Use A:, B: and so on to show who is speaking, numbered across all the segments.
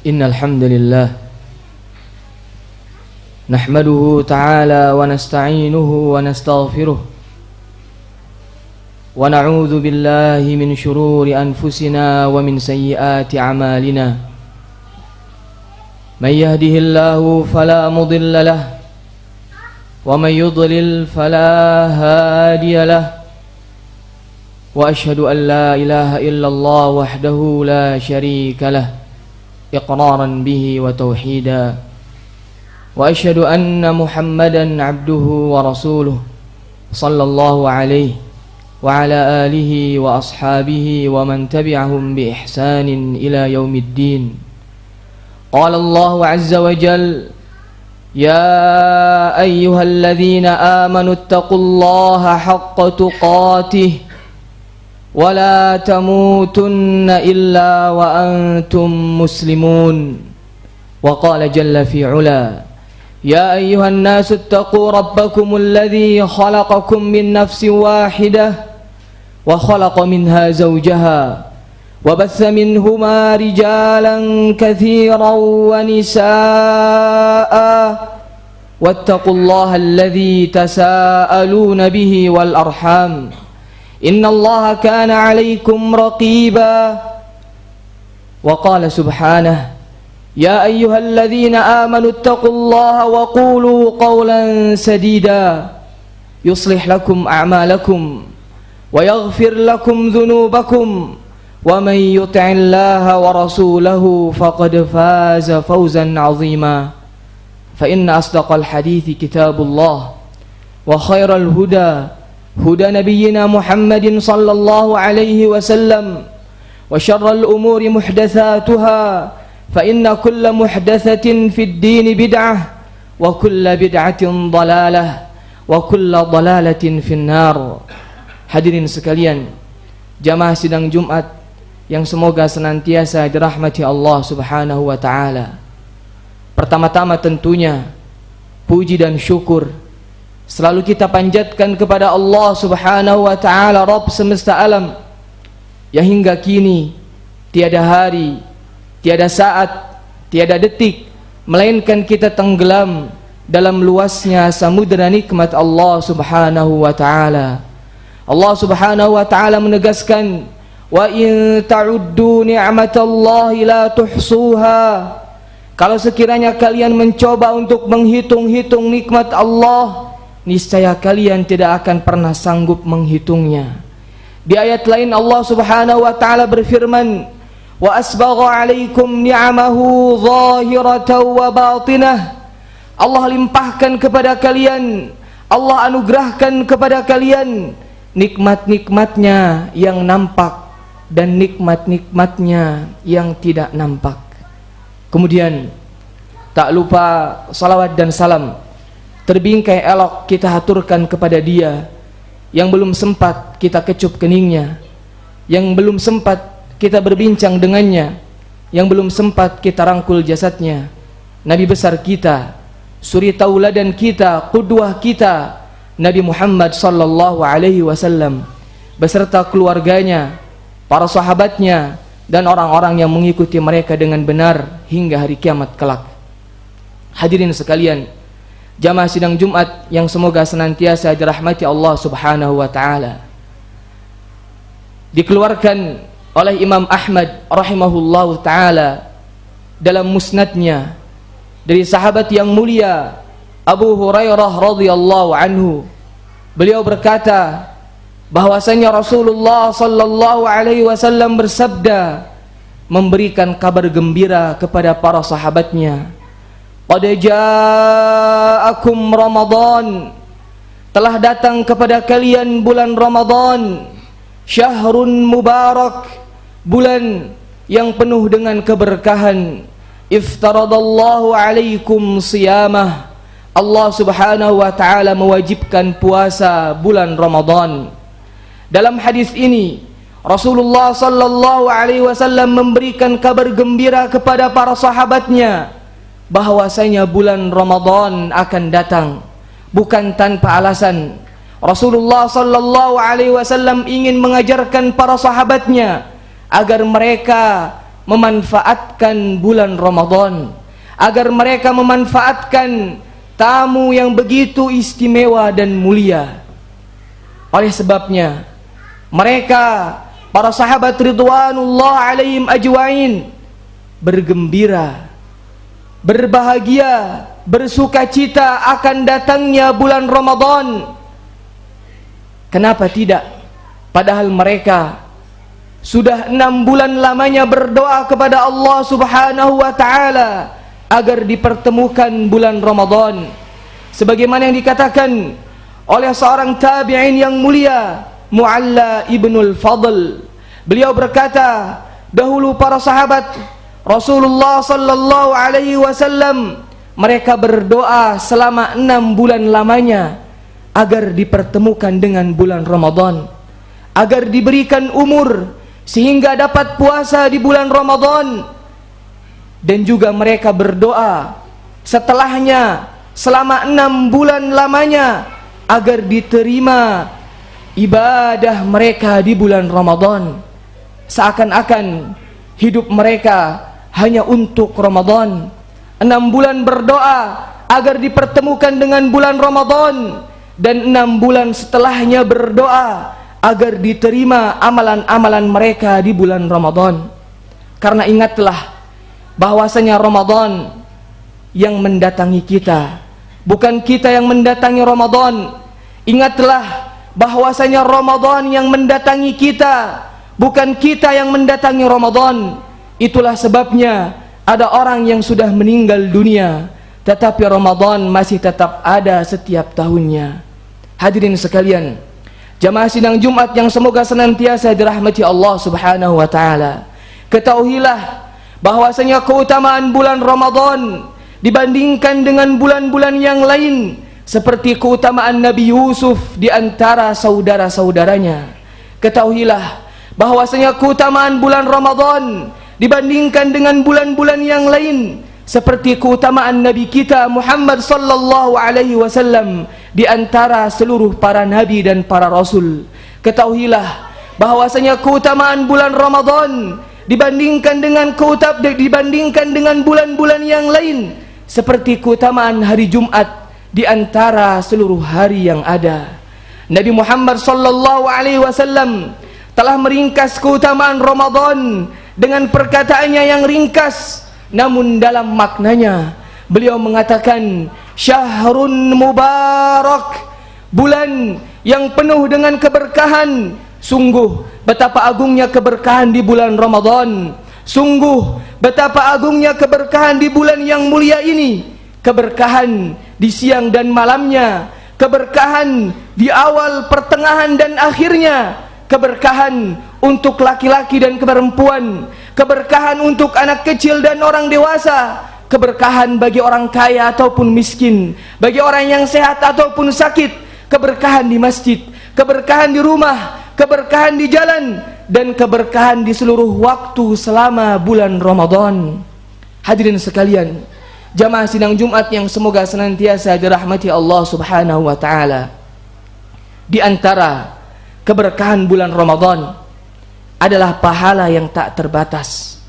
A: Innal hamdalillah nahmaduhu ta'ala wa nasta'inuhu wa nastaghfiruh wa na'udzu billahi min shururi anfusina wa min sayyiati a'malina. Man yahdihillahu fala mudilla lahu wa man yudlil fala hadiya lahu. Wa ashhadu an la ilaha illallah wahdahu la syarika lahu iqraran bihi wa tauhida. Wa ashhadu anna Muhammadan abduhu wa rasuluh sallallahu alaihi wa ala alihi wa ashabihi wa man tabi'ahum bi ihsanin ila yaumiddin. Qala Allah azza wa jalla: ya ayyuhalladzina amanu taqullaha haqqa tuqatih wa la tamutunna illa wa antum muslimun. Wa qala jalla fi 'ula: ya ayyuhan nasu ittaqu rabbakum alladhi khalaqakum min nafsin wahidah wa khalaqa minha zawjaha wa batha minhuma rijalan katsiran wa nisaa'a wattaqullaha alladhi tasaaluna bihi wal arham innallaha kana 'alaykum raqiba. Wa qala subhanahu: ya ayyuhalladzina amanu ittaqullaha wa qulu qawlan sadida yuslih lakum a'malakum wa yaghfir lakum dhunubakum wa man yuti'illaha wa rasulahu faqad faza fawzan 'azima. Fa inna asdaqal hadithi kitabullah wa khairal huda huda nabiyyina Muhammadin sallallahu alaihi wasallam wa syarral umuri muhdatsatuha fa inna kulla muhdatsatin fid din bid'ah wa kulla bid'atin dhalalah wa kulla dhalalatin finnar. Hadirin sekalian, jamaah sidang Jumat yang semoga senantiasa dirahmati Allah Subhanahu wa taala. Pertama-tama tentunya puji dan syukur selalu kita panjatkan kepada Allah Subhanahu wa taala, Rabb semesta alam, yang hingga kini tiada hari, tiada saat, tiada detik melainkan kita tenggelam dalam luasnya samudera nikmat Allah Subhanahu wa taala. Allah Subhanahu wa taala menegaskan, wa in ta'uddu ni'matallahi la tuhsuha. Kalau sekiranya kalian mencoba untuk menghitung-hitung nikmat Allah, niscaya kalian tidak akan pernah sanggup menghitungnya. Di ayat lain Allah Subhanahu wa taala berfirman, wa asbagha 'alaikum ni'amahu zahiratan wa batinah. Allah limpahkan kepada kalian, Allah anugerahkan kepada kalian nikmat-nikmatnya yang nampak dan nikmat-nikmatnya yang tidak nampak. Kemudian tak lupa salawat dan salam terbingkai elok kita haturkan kepada Dia yang belum sempat kita kecup keningnya, yang belum sempat kita berbincang dengannya, yang belum sempat kita rangkul jasadnya, Nabi besar kita, suri tauladan kita, qudwah kita, Nabi Muhammad sallallahu alaihi wasallam beserta keluarganya, para sahabatnya, dan orang-orang yang mengikuti mereka dengan benar hingga hari kiamat kelak. Hadirin sekalian, jamaah sidang Jumat yang semoga senantiasa dirahmati Allah Subhanahu wa taala. Dikeluarkan oleh Imam Ahmad rahimahullahu taala dalam musnadnya dari sahabat yang mulia Abu Hurairah radhiyallahu anhu. Beliau berkata bahwasanya Rasulullah sallallahu alaihi wasallam bersabda, memberikan kabar gembira kepada para sahabatnya, qad ja'akum Ramadan, telah datang kepada kalian bulan Ramadan, syahrun mubarak, bulan yang penuh dengan keberkahan, iftaradallahu alaikum siyamah, Allah Subhanahu wa taala mewajibkan puasa bulan Ramadan. Dalam hadis ini Rasulullah sallallahu alaihi wasallam memberikan kabar gembira kepada para sahabatnya bahwasanya bulan Ramadan akan datang bukan tanpa alasan. Rasulullah sallallahu alaihi wasallam ingin mengajarkan para sahabatnya agar mereka memanfaatkan bulan Ramadan, agar mereka memanfaatkan tamu yang begitu istimewa dan mulia. Oleh sebabnya mereka, para sahabat ridwanullah alaihim ajwain, bergembira, berbahagia, bersukacita akan datangnya bulan Ramadan. Kenapa tidak? Padahal mereka sudah 6 bulan lamanya berdoa kepada Allah subhanahu wa ta'ala agar dipertemukan bulan Ramadan. Sebagaimana yang dikatakan oleh seorang tabi'in yang mulia, Mu'alla ibnul Fadl. Beliau berkata, dahulu para sahabat Rasulullah sallallahu alaihi wasallam, mereka berdoa selama 6 bulan lamanya agar dipertemukan dengan bulan Ramadan, agar diberikan umur sehingga dapat puasa di bulan Ramadan. Dan juga mereka berdoa setelahnya selama 6 bulan lamanya agar diterima ibadah mereka di bulan Ramadan. Seakan-akan hidup mereka hanya untuk Ramadan. 6 bulan berdoa agar dipertemukan dengan bulan Ramadan, dan 6 bulan setelahnya berdoa agar diterima amalan-amalan mereka di bulan Ramadan. Karena ingatlah bahwasanya Ramadan yang mendatangi kita, bukan kita yang mendatangi Ramadan. Ingatlah bahwasanya Ramadan yang mendatangi kita, bukan kita yang mendatangi Ramadan. Itulah sebabnya ada orang yang sudah meninggal dunia, tetapi Ramadan masih tetap ada setiap tahunnya. Hadirin sekalian, jamaah sidang Jumat yang semoga senantiasa dirahmati Allah subhanahu wa ta'ala, ketahuilah bahwasanya keutamaan bulan Ramadan dibandingkan dengan bulan-bulan yang lain, seperti keutamaan Nabi Yusuf di antara saudara-saudaranya. Ketahuilah bahwasanya keutamaan bulan Ramadan dibandingkan dengan bulan-bulan yang lain, seperti keutamaan Nabi kita Muhammad sallallahu alaihi wasallam di antara seluruh para nabi dan para rasul. Ketahuilah bahwasanya keutamaan bulan Ramadan dibandingkan dengan bulan-bulan yang lain, seperti keutamaan hari Jumat di antara seluruh hari yang ada. Nabi Muhammad sallallahu alaihi wasallam telah meringkas keutamaan Ramadan dengan perkataannya yang ringkas, namun dalam maknanya beliau mengatakan, syahrun mubarak, bulan yang penuh dengan keberkahan. Sungguh betapa agungnya keberkahan di bulan Ramadan. Sungguh betapa agungnya keberkahan di bulan yang mulia ini. Keberkahan di siang dan malamnya, keberkahan di awal, pertengahan dan akhirnya, keberkahan untuk laki-laki dan perempuan, keberkahan untuk anak kecil dan orang dewasa, keberkahan bagi orang kaya ataupun miskin, bagi orang yang sehat ataupun sakit, keberkahan di masjid, keberkahan di rumah, keberkahan di jalan, dan keberkahan di seluruh waktu selama bulan Ramadan. Hadirin sekalian, jamaah sidang Jumat yang semoga senantiasa dirahmati Allah subhanahu wa ta'ala, di antara keberkahan bulan Ramadan adalah pahala yang tak terbatas.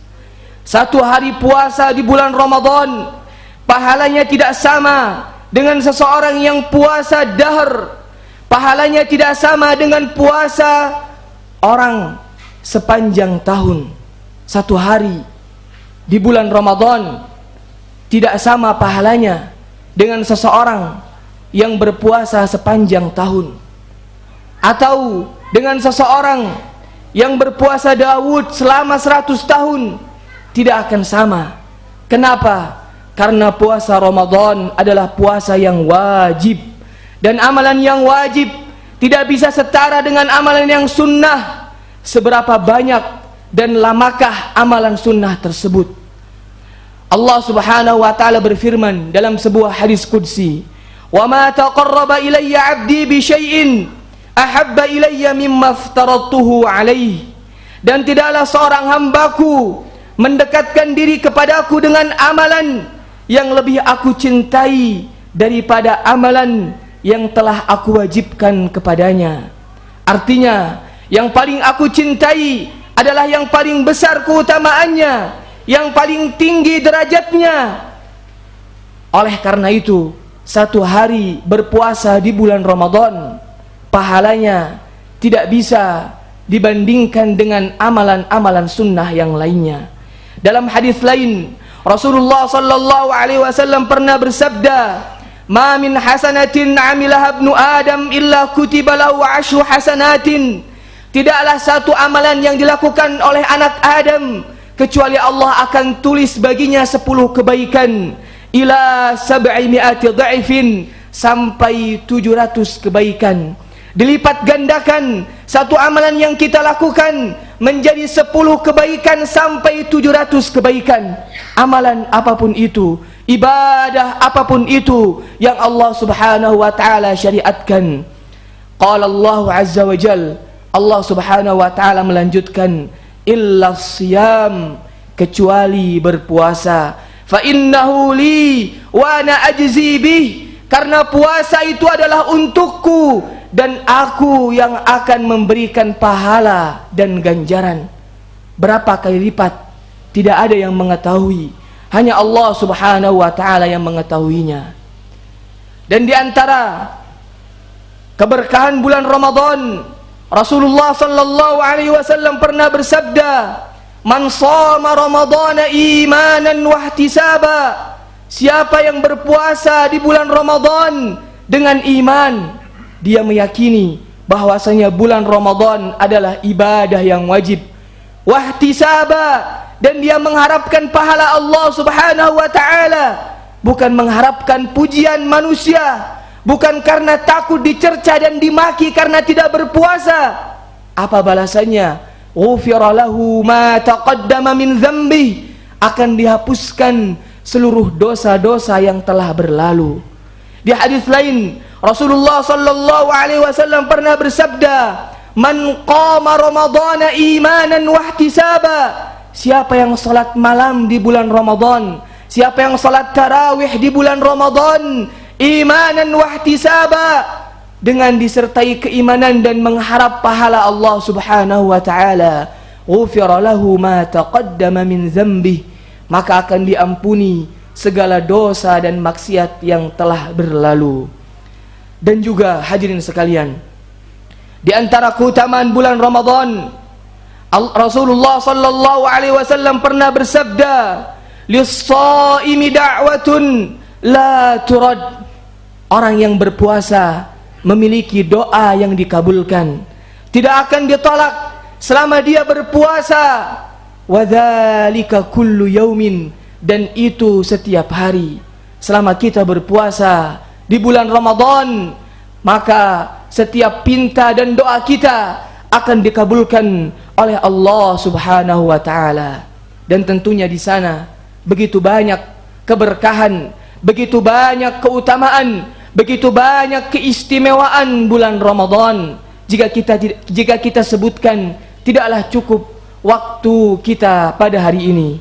A: Satu hari puasa di bulan Ramadan pahalanya tidak sama dengan seseorang yang puasa dahar. Pahalanya tidak sama dengan puasa orang sepanjang tahun. Satu hari di bulan Ramadan tidak sama pahalanya dengan seseorang yang berpuasa sepanjang tahun, atau dengan seseorang yang berpuasa Daud selama 100 tahun. Tidak akan sama. Kenapa? Karena puasa Ramadan adalah puasa yang wajib, dan amalan yang wajib tidak bisa setara dengan amalan yang sunnah. Seberapa banyak dan lamakah amalan sunnah tersebut? Allah subhanahu wa ta'ala berfirman dalam sebuah hadis qudsi, wa ma taqarraba ilayya 'abdi bi syai'in ahabba ilayya mimma aftaradtuhu alaihi. Dan tidaklah seorang hambaku mendekatkan diri kepadaku dengan amalan yang lebih aku cintai daripada amalan yang telah aku wajibkan kepadanya. Artinya, yang paling aku cintai adalah yang paling besar keutamaannya, yang paling tinggi derajatnya. Oleh karena itu, satu hari berpuasa di bulan Ramadan, pahalanya tidak bisa dibandingkan dengan amalan-amalan sunnah yang lainnya. Dalam hadis lain, Rasulullah sallallahu alaihi wasallam pernah bersabda, "Ma min hasanatin 'amilaha ibnu Adam illa kutiba lahu 'ashru hasanatin." Tidaklah satu amalan yang dilakukan oleh anak Adam kecuali Allah akan tulis baginya 10 kebaikan, ila 700 dha'ifin, sampai 700 kebaikan. Dilipat gandakan satu amalan yang kita lakukan menjadi 10 kebaikan sampai 700 kebaikan. Amalan apapun itu, ibadah apapun itu yang Allah subhanahu wa ta'ala syariatkan. Qala Allah azza wa jal, Allah subhanahu wa ta'ala melanjutkan, illa siyam, kecuali berpuasa, fa innahu li wa ana ajzi bih, karena puasa itu adalah untukku dan aku yang akan memberikan pahala dan ganjaran. Berapa kali lipat tidak ada yang mengetahui, hanya Allah subhanahu wa ta'ala yang mengetahuinya. Dan di antara keberkahan bulan Ramadan, Rasulullah sallallahu alaihi wasallam pernah bersabda, "Man shoma Ramadhana imanan wa ihtisaba." Siapa yang berpuasa di bulan Ramadan dengan iman, dia meyakini bahwasanya bulan Ramadan adalah ibadah yang wajib, wa ihtisaba, dan dia mengharapkan pahala Allah subhanahu wa ta'ala, bukan mengharapkan pujian manusia, bukan karena takut dicerca dan dimaki karena tidak berpuasa. Apa balasannya? Ghufira lahu ma taqaddama min dzambi, akan dihapuskan seluruh dosa-dosa yang telah berlalu. Di hadis lain, Rasulullah sallallahu alaihi wasallam pernah bersabda, "Man qama Ramadhana imanan wa ihtisaba." Siapa yang salat malam di bulan Ramadan, siapa yang salat tarawih di bulan Ramadan, imanan wa ihtisaba, dengan disertai keimanan dan mengharap pahala Allah subhanahu wa ta'ala, ghufira lahu ma taqaddama min dzambi, maka akan diampuni segala dosa dan maksiat yang telah berlalu. Dan juga hadirin sekalian, di antara keutamaan bulan Ramadan, Rasulullah sallallahu alaihi wasallam pernah bersabda, "Lis-shaimi da'watun la turad." Orang yang berpuasa memiliki doa yang dikabulkan, tidak akan ditolak selama dia berpuasa. Wadzalika kullu yaumin, dan itu setiap hari. Selama kita berpuasa di bulan Ramadan, maka setiap pinta dan doa kita akan dikabulkan oleh Allah subhanahu wa ta'ala. Dan tentunya di sana begitu banyak keberkahan, begitu banyak keutamaan, begitu banyak keistimewaan bulan Ramadan. Jika kita sebutkan, tidaklah cukup waktu kita pada hari ini.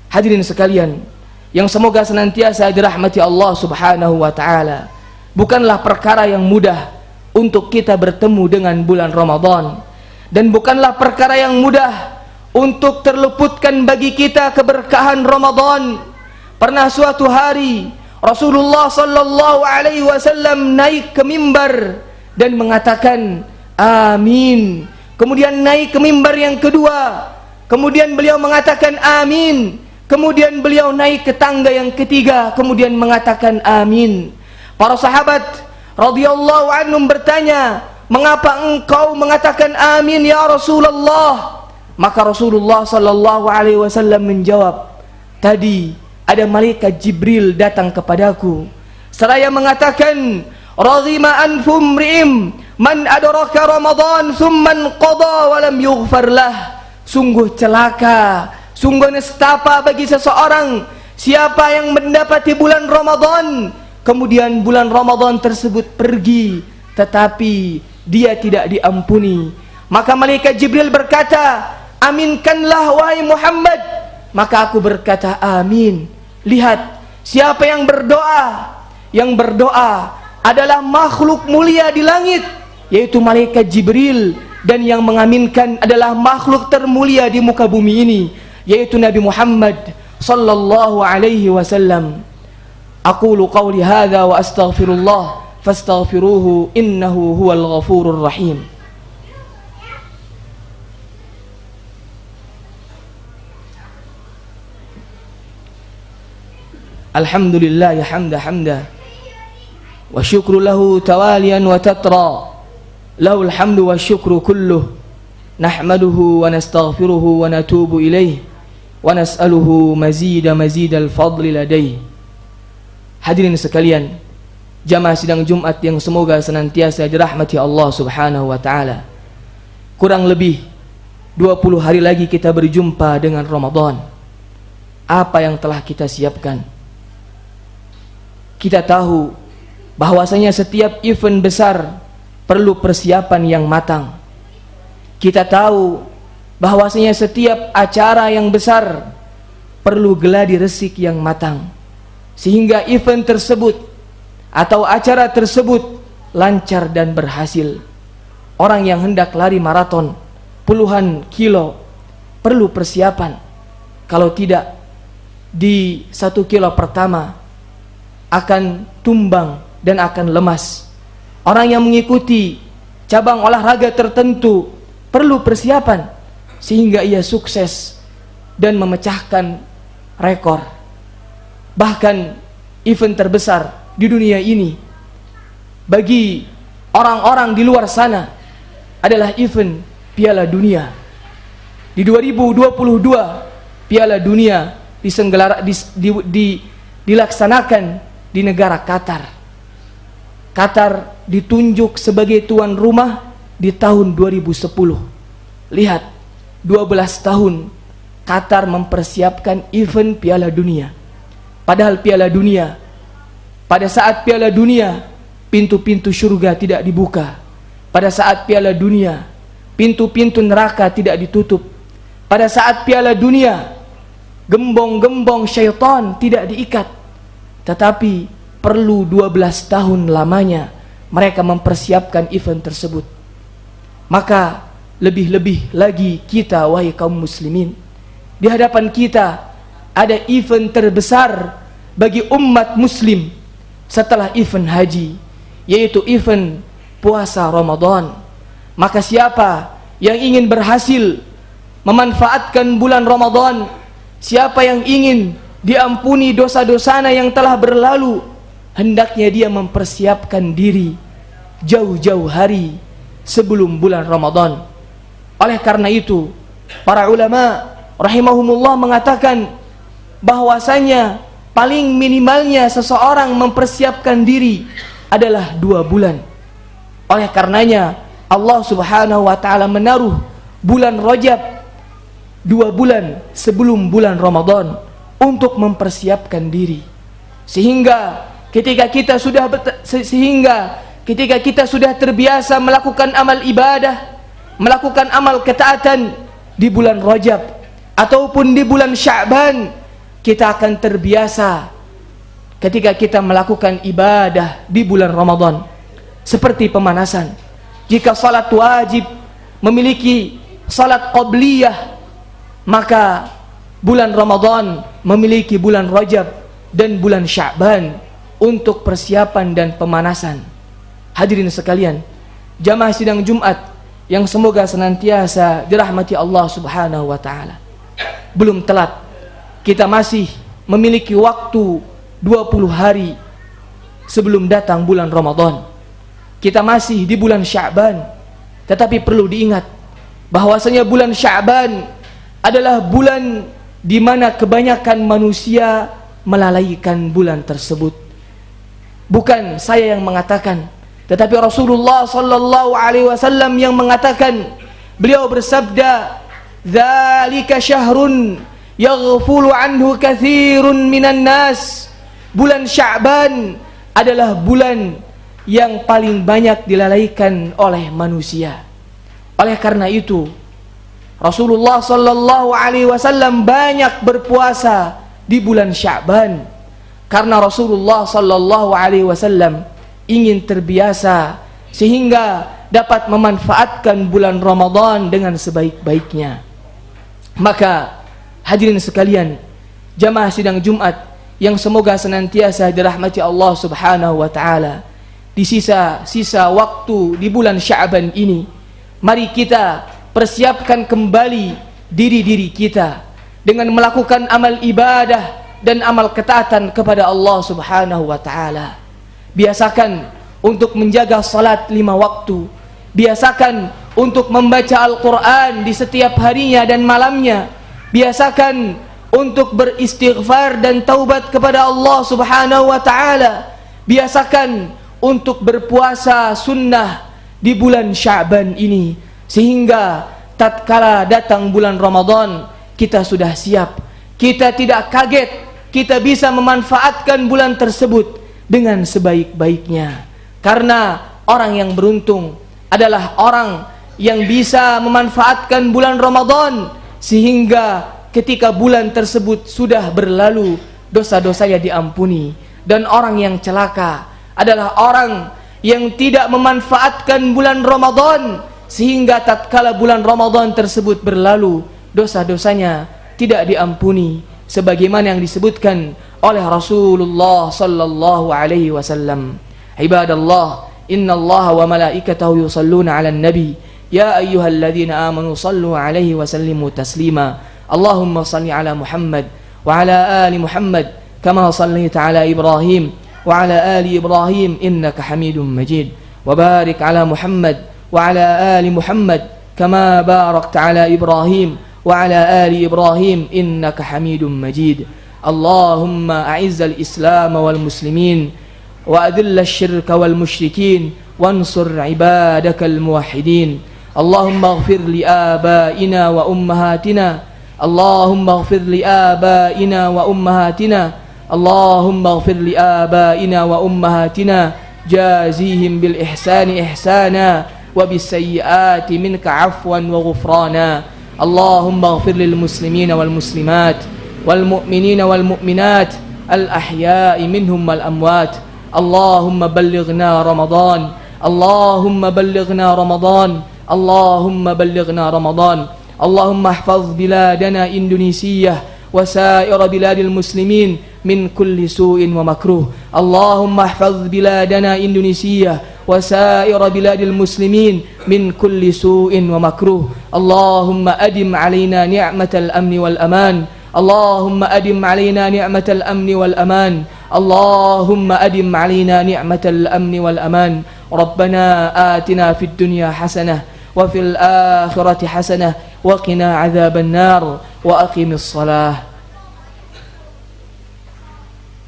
A: Hadirin sekalian, yang semoga senantiasa dirahmati Allah subhanahu wa ta'ala, bukanlah perkara yang mudah untuk kita bertemu dengan bulan Ramadan, dan bukanlah perkara yang mudah untuk terluputkan bagi kita keberkahan Ramadan. Pernah suatu hari Rasulullah sallallahu alaihi wasallam naik ke mimbar dan mengatakan amin. Kemudian naik ke mimbar yang kedua, kemudian beliau mengatakan amin. Kemudian beliau naik ke tangga yang ketiga, kemudian mengatakan amin. Para sahabat radhiyallahu anhum bertanya, "Mengapa engkau mengatakan amin ya Rasulullah?" Maka Rasulullah sallallahu alaihi wasallam menjawab, "Tadi ada malaikat Jibril datang kepadaku seraya mengatakan, radhima anfum ri'im man adraka Ramadan thumman qada wa lam yughfar lah." Sungguh celaka, sungguh nestapa bagi seseorang siapa yang mendapati bulan Ramadan, kemudian bulan Ramadan tersebut pergi tetapi dia tidak diampuni. Maka malaikat Jibril berkata, "Aminkanlah wahai Muhammad." Maka aku berkata amin. Lihat, siapa yang berdoa? Yang berdoa adalah makhluk mulia di langit, yaitu malaikat Jibril, dan yang mengaminkan adalah makhluk termulia di muka bumi ini, yaitu Nabi Muhammad sallallahu alaihi wasallam. Aqulu qawli hadza wa astaghfirullah fastaghfiruhu innahu huwal ghafurur rahim. Alhamdulillah hamda hamda wa syukru lahu tawalian wa tatra, lahul hamdu wa syukru kulluh, nahmaduhu wa nastaghfiruhu wa natubu ilaih wa nas'aluhu mazidal fadli ladaih. Hadirin sekalian, jamaah sidang Jumat yang semoga senantiasa dirahmati Allah subhanahu wa ta'ala. Kurang lebih 20 hari lagi kita berjumpa dengan Ramadan. Apa yang telah kita siapkan? Kita tahu bahwasanya setiap event besar perlu persiapan yang matang. Kita tahu bahwasanya setiap acara yang besar perlu geladi resik yang matang, sehingga event tersebut atau acara tersebut lancar dan berhasil. Orang yang hendak lari maraton puluhan kilo perlu persiapan. Kalau tidak, di 1 kilo pertama akan tumbang dan akan lemas. Orang yang mengikuti cabang olahraga tertentu perlu persiapan sehingga ia sukses dan memecahkan rekor. Bahkan event terbesar di dunia ini bagi orang-orang di luar sana adalah event Piala Dunia. Di 2022 Piala Dunia dilaksanakan di negara Qatar. Qatar ditunjuk sebagai tuan rumah di tahun 2010. Lihat, 12 tahun Qatar mempersiapkan event Piala Dunia. Padahal Piala Dunia, pada saat Piala Dunia, pintu-pintu surga tidak dibuka. Pada saat Piala Dunia, pintu-pintu neraka tidak ditutup. Pada saat Piala Dunia, gembong-gembong syaitan tidak diikat. Tetapi perlu 12 tahun lamanya mereka mempersiapkan event tersebut. Maka lebih-lebih lagi kita, wahai kaum muslimin, di hadapan kita ada event terbesar bagi umat muslim setelah event haji, yaitu event puasa Ramadan. Maka siapa yang ingin berhasil memanfaatkan bulan Ramadan, siapa yang ingin diampuni dosa-dosanya yang telah berlalu, hendaknya dia mempersiapkan diri jauh-jauh hari sebelum bulan Ramadan. Oleh karena itu, para ulama rahimahumullah mengatakan bahwasanya paling minimalnya seseorang mempersiapkan diri adalah 2 bulan. Oleh karenanya Allah subhanahu wa ta'ala menaruh bulan Rajab 2 bulan sebelum bulan Ramadan untuk mempersiapkan diri, sehingga ketika kita sudah terbiasa melakukan amal ibadah, melakukan amal ketaatan di bulan Rajab ataupun di bulan Sya'ban, kita akan terbiasa ketika kita melakukan ibadah di bulan Ramadan. Seperti pemanasan, jika salat wajib memiliki salat qabliyah, maka bulan Ramadan memiliki bulan Rajab dan bulan Sya'ban untuk persiapan dan pemanasan. Hadirin sekalian, jamaah sidang Jumat yang semoga senantiasa dirahmati Allah subhanahu wa ta'ala, belum telat. Kita masih memiliki waktu 20 hari sebelum datang bulan Ramadan. Kita masih di bulan Sya'ban, tetapi perlu diingat bahwasanya bulan Sya'ban adalah bulan di mana kebanyakan manusia melalaikan bulan tersebut. Bukan saya yang mengatakan, tetapi Rasulullah sallallahu alaihi wasallam yang mengatakan. Beliau bersabda, "Dzalika syahrun yaghfulu anhu katsirun minan nas." Bulan Sya'ban adalah bulan yang paling banyak dilalaikan oleh manusia. Oleh karena itu, Rasulullah sallallahu alaihi wasallam banyak berpuasa di bulan Sya'ban, karena Rasulullah sallallahu alaihi wasallam ingin terbiasa sehingga dapat memanfaatkan bulan Ramadan dengan sebaik-baiknya. Maka hadirin sekalian, jamaah sidang Jumat yang semoga senantiasa dirahmati Allah Subhanahu wa taala, di sisa-sisa waktu di bulan Sya'ban ini, mari kita persiapkan kembali diri-diri kita dengan melakukan amal ibadah dan amal ketaatan kepada Allah Subhanahu wa taala. Biasakan untuk menjaga salat 5 waktu. Biasakan untuk membaca Al-Quran di setiap harinya dan malamnya. Biasakan untuk beristighfar dan taubat kepada Allah Subhanahu wa taala. Biasakan untuk berpuasa sunnah di bulan Sya'ban ini, sehingga tatkala datang bulan Ramadan kita sudah siap. Kita tidak kaget, kita bisa memanfaatkan bulan tersebut dengan sebaik-baiknya. Karena orang yang beruntung adalah orang yang bisa memanfaatkan bulan Ramadan, sehingga ketika bulan tersebut sudah berlalu, dosa-dosanya diampuni. Dan orang yang celaka adalah orang yang tidak memanfaatkan bulan Ramadan, sehingga tatkala bulan Ramadan tersebut berlalu, dosa-dosanya tidak diampuni, sebagaimana yang disebutkan oleh Rasulullah sallallahu alaihi wasallam. Ibadallah, innallaha wa malaikatahu yusalluna 'alan nabi ya ayyuhalladzina amanu sallu 'alaihi wa sallimu taslima. Allahumma shalli 'ala Muhammad wa 'ala ali Muhammad kama shallaita 'ala Ibrahim wa 'ala ali Ibrahim innaka Hamidum Majid. Wa barik 'ala Muhammad wa 'ala ali Muhammad kama barakta 'ala Ibrahim wa 'ala ali Ibrahim innaka Hamidum Majid. Allahumma a'izzal Islam wal muslimin وأذل الشرك والمشركين وانصر عبادك الموحدين. اللهم اغفر لآبائنا وأمهاتنا اللهم اغفر لآبائنا وأمهاتنا اللهم اغفر لآبائنا وأمهاتنا جازيهم بالإحسان إحسانا وبالسيئات منك عفوا وغفرانا. اللهم اغفر للمسلمين والمسلمات والمؤمنين والمؤمنات الأحياء منهم والأموات. اللهم بلغنا رمضان اللهم بلغنا رمضان اللهم بلغنا رمضان. اللهم احفظ بلادنا إندونيسيا وسائر بلاد المسلمين من كل سوء ومكروه. اللهم احفظ بلادنا إندونيسيا وسائر بلاد المسلمين من كل سوء ومكروه. اللهم أدم علينا نعمة الأمن والأمان. اللهم أدم علينا نعمة الأمن والأمان. اللهم أدم علينا نعمة الأمن والأمان. ربنا آتنا في الدنيا حسنة وفي الآخرة حسنة وقنا عذاب النار وأقم الصلاة.